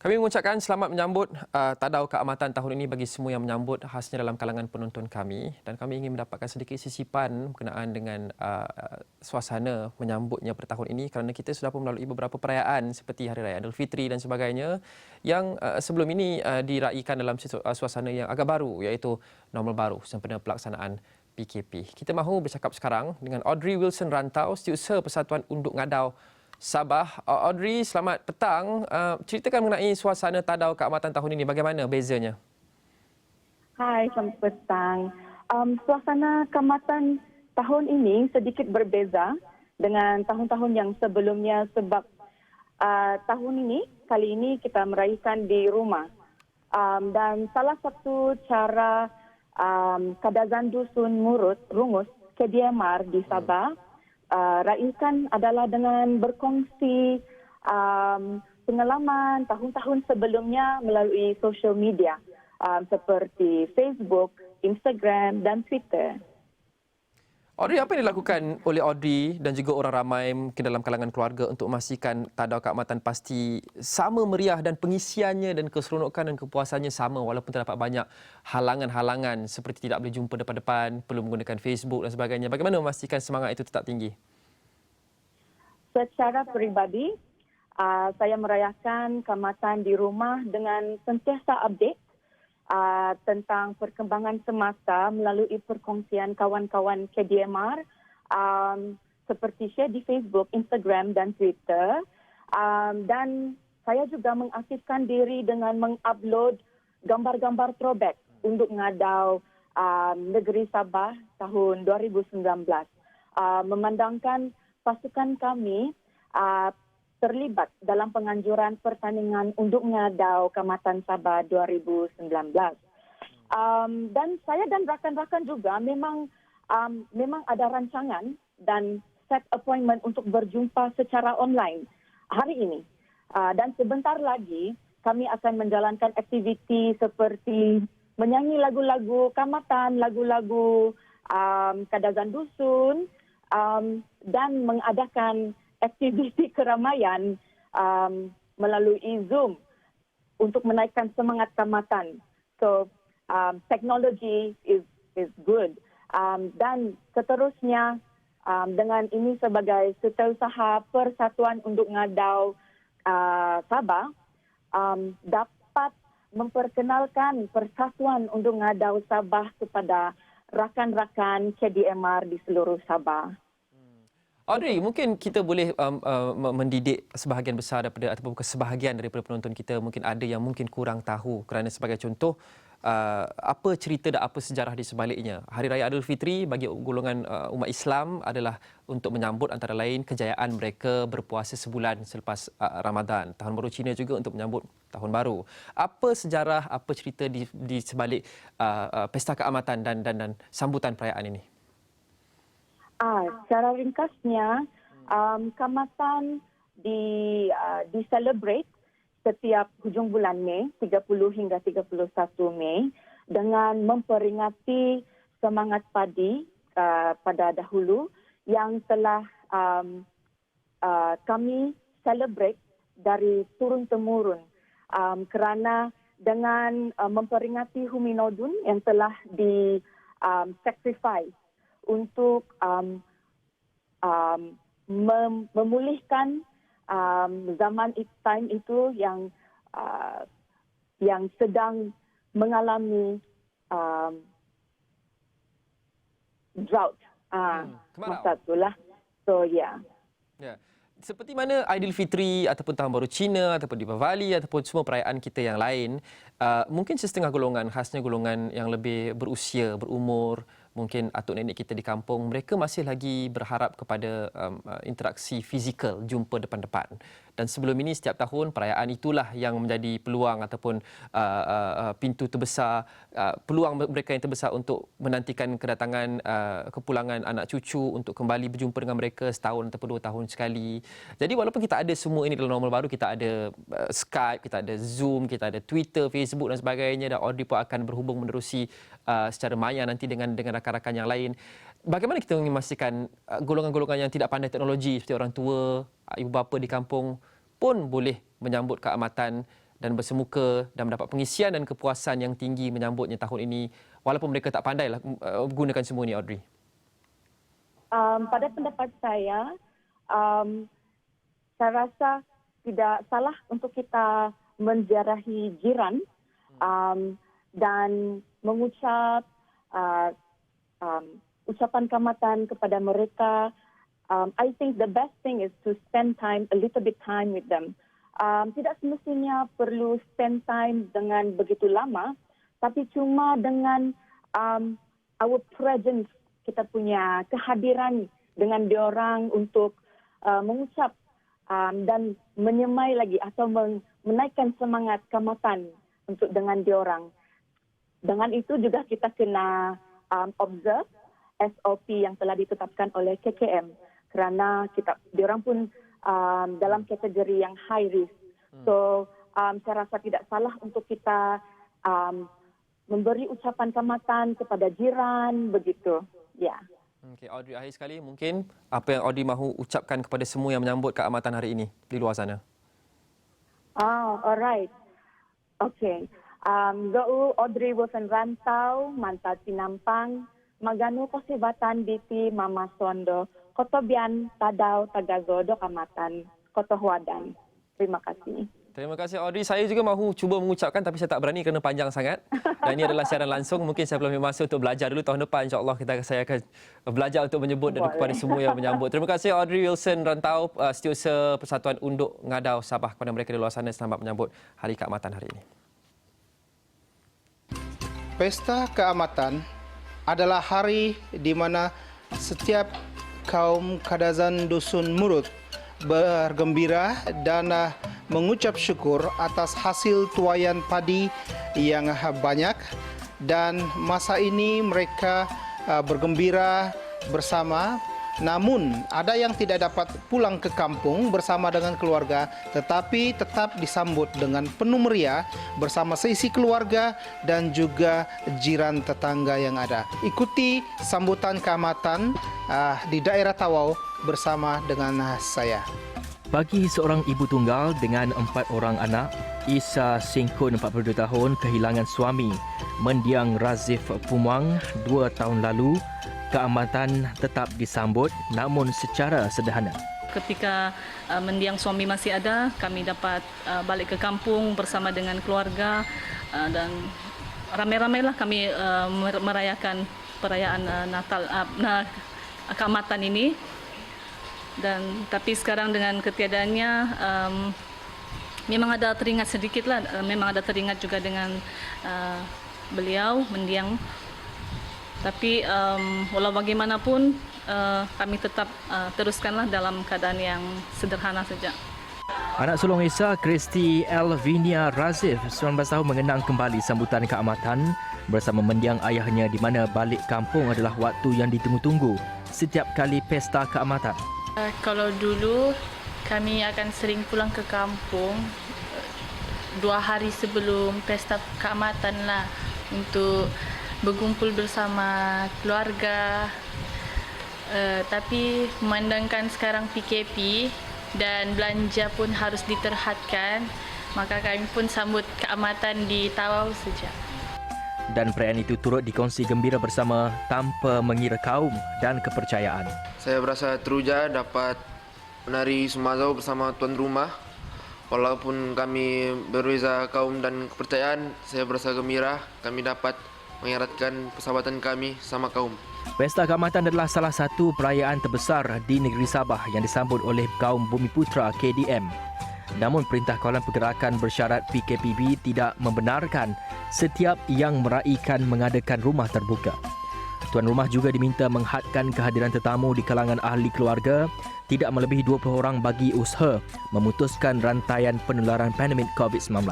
Kami mengucapkan selamat menyambut Tadau Keamatan tahun ini bagi semua yang menyambut, khasnya dalam kalangan penonton kami, dan kami ingin mendapatkan sedikit sisipan berkenaan dengan suasana menyambutnya pada tahun ini kerana kita sudah pun melalui beberapa perayaan seperti Hari Raya Aidilfitri dan sebagainya yang sebelum ini diraikan dalam suasana yang agak baru, iaitu normal baru sempena pelaksanaan PKP. Kita mahu bercakap sekarang dengan Audrey Wilson Rantau, Setiausaha Persatuan Unduk Ngadau Sabah. Audrey, selamat petang. Ceritakan mengenai suasana Tadau Keamatan tahun ini. Bagaimana bezanya? Hai, selamat petang. Suasana keamatan tahun ini sedikit berbeza dengan tahun-tahun yang sebelumnya sebab kali ini kita meraihkan di rumah. Dan salah satu cara Kadazan Dusun Rungus KDMR di Sabah raihkan adalah dengan berkongsi pengalaman tahun-tahun sebelumnya melalui social media seperti Facebook, Instagram dan Twitter. Audrey, apa yang dilakukan oleh Audrey dan juga orang ramai mungkin dalam kalangan keluarga untuk memastikan Tadau Keamatan pasti sama meriah dan pengisiannya dan keseronokan dan kepuasannya sama walaupun terdapat banyak halangan-halangan seperti tidak boleh jumpa depan-depan, perlu menggunakan Facebook dan sebagainya. Bagaimana memastikan semangat itu tetap tinggi? Secara peribadi, saya merayakan keamatan di rumah dengan sentiasa update tentang perkembangan semasa melalui perkongsian kawan-kawan KDMR seperti share di Facebook, Instagram dan Twitter. Dan saya juga mengaktifkan diri dengan mengupload gambar-gambar throwback untuk ngadau negeri Sabah tahun 2019. Memandangkan pasukan kami terlibat dalam penganjuran pertandingan untuk ngadau Keamatan Sabah 2019. Dan saya dan rakan-rakan juga memang ada rancangan dan set appointment untuk berjumpa secara online hari ini. Dan sebentar lagi kami akan menjalankan aktiviti seperti menyanyi lagu-lagu Keamatan, lagu-lagu Kadazan Dusun, dan mengadakan aktiviti keramaian melalui Zoom untuk menaikkan semangat keamatan. So, technology is good. Dan seterusnya, dengan ini sebagai Setiausaha Persatuan Unduk Ngadau Sabah, dapat memperkenalkan Persatuan Unduk Ngadau Sabah kepada rakan-rakan KDMR di seluruh Sabah. Audrey, mungkin kita boleh mendidik sebahagian besar daripada ataupun sebahagian daripada penonton kita, mungkin ada yang mungkin kurang tahu kerana sebagai contoh apa cerita dan apa sejarah di sebaliknya. Hari Raya Aidilfitri bagi golongan umat Islam adalah untuk menyambut antara lain kejayaan mereka berpuasa sebulan selepas Ramadan. Tahun Baru Cina juga untuk menyambut Tahun Baru. Apa sejarah, apa cerita di sebalik Pesta Keamatan dan sambutan perayaan ini? Secara ringkasnya, keamatan di-celebrate setiap hujung bulan Mei, 30 hingga 31 Mei, dengan memperingati semangat padi pada dahulu yang telah kami celebrate dari turun-temurun. Kerana dengan memperingati Huminodun yang telah di-sacrifice untuk memulihkan zaman time itu yang sedang mengalami drought masa itulah. So yeah. Seperti mana Aidilfitri ataupun Tahun Baru Cina ataupun Deepavali ataupun semua perayaan kita yang lain, mungkin setengah golongan, khasnya golongan yang lebih berusia, berumur, mungkin atuk nenek kita di kampung, mereka masih lagi berharap kepada interaksi fizikal, jumpa depan-depan. Dan sebelum ini setiap tahun perayaan itulah yang menjadi peluang ataupun pintu terbesar, peluang mereka yang terbesar untuk menantikan kedatangan kepulangan anak cucu untuk kembali berjumpa dengan mereka setahun ataupun 2 tahun sekali. Jadi walaupun kita ada semua ini dalam normal baru, kita ada Skype, kita ada Zoom, kita ada Twitter, Facebook dan sebagainya, dan Audrey pun akan berhubung menerusi secara maya nanti dengan rakan-rakan yang lain. Bagaimana kita ingin memastikan golongan-golongan yang tidak pandai teknologi seperti orang tua, ibu bapa di kampung pun boleh menyambut keamatan dan bersemuka dan mendapat pengisian dan kepuasan yang tinggi menyambutnya tahun ini walaupun mereka tak pandailah gunakan semua ni, Audrey? Pada pendapat saya rasa tidak salah untuk kita menziarahi jiran dan mengucap ucapan keamatan kepada mereka. I think the best thing is to spend a little bit time with them. Tidak semestinya perlu spend time dengan begitu lama, tapi cuma dengan our presence, kita punya kehadiran dengan diorang untuk mengucap dan menyemai lagi atau menaikkan semangat keamatan untuk dengan diorang. Dengan itu juga kita kena observe SOP yang telah ditetapkan oleh KKM kerana diorang pun dalam kategori yang high risk. So saya rasa tidak salah untuk kita memberi ucapan keamatan kepada jiran begitu. Ya. Okey, Audrey, akhir sekali mungkin apa yang Audrey mahu ucapkan kepada semua yang menyambut keamatan hari ini di luar sana. Alright. Okay. Gau Audrey Wilson Rantau, Manta Sinampang, Maganu Kosibatan Diti Mama Sondo, Kotobian Tadau Tagazodo Kamatan, Kotohwadan. Terima kasih. Terima kasih, Audrey. Saya juga mahu cuba mengucapkan tapi saya tak berani kerana panjang sangat. Dan ini adalah siaran langsung. Mungkin saya belum masa untuk belajar dulu. Tahun depan insya-Allah saya akan belajar untuk menyebut dan kepada semua yang menyambut. Terima kasih Audrey Wilson Rantau, Setiausaha Persatuan Unduk Ngadau Sabah, kepada mereka di luar sana selamat menyambut Hari Keamatan hari ini. Pesta Keamatan adalah hari di mana setiap kaum Kadazan Dusun Murut bergembira dan mengucap syukur atas hasil tuaian padi yang banyak, dan masa ini mereka bergembira bersama. Namun ada yang tidak dapat pulang ke kampung bersama dengan keluarga, tetapi tetap disambut dengan penuh meriah bersama seisi keluarga dan juga jiran tetangga yang ada. Ikuti sambutan keamatan di daerah Tawau bersama dengan saya. Bagi seorang ibu tunggal dengan 4 orang anak, Isa Singkun 42 tahun kehilangan suami mendiang Razif Pumuang 2 tahun lalu. Keamatan tetap disambut namun secara sederhana. Ketika mendiang suami masih ada, kami dapat balik ke kampung bersama dengan keluarga dan ramai-ramailah kami merayakan perayaan Natal keamatan ini. Dan tapi sekarang dengan ketiadaannya memang ada teringat sedikitlah, memang ada teringat juga dengan beliau mendiang. Tapi walau bagaimanapun kami tetap teruskanlah dalam keadaan yang sederhana saja. Anak sulung Isa, Kristi Elvinia Razif, 19 tahun, mengenang kembali sambutan keamatan bersama mendiang ayahnya, di mana balik kampung adalah waktu yang ditunggu-tunggu setiap kali pesta keamatan. Kalau dulu kami akan sering pulang ke kampung 2 hari sebelum pesta keamatan lah untuk berkumpul bersama keluarga. Tapi memandangkan sekarang PKP dan belanja pun harus diterhadkan, maka kami pun sambut keamatan di Tawau saja. Dan perayaan itu turut dikongsi gembira bersama tanpa mengira kaum dan kepercayaan. Saya berasa teruja dapat menari Sumazau bersama tuan rumah. Walaupun kami berbeza kaum dan kepercayaan, saya berasa gembira kami dapat mengeratkan persahabatan kami sama kaum. Pesta Keamatan adalah salah satu perayaan terbesar di negeri Sabah yang disambut oleh kaum Bumiputra KDM. Namun Perintah Kawalan Pergerakan bersyarat PKPB tidak membenarkan setiap yang meraihkan mengadakan rumah terbuka. Tuan rumah juga diminta menghadkan kehadiran tetamu di kalangan ahli keluarga tidak melebihi 20 orang bagi usaha memutuskan rantaian penularan pandemik COVID-19.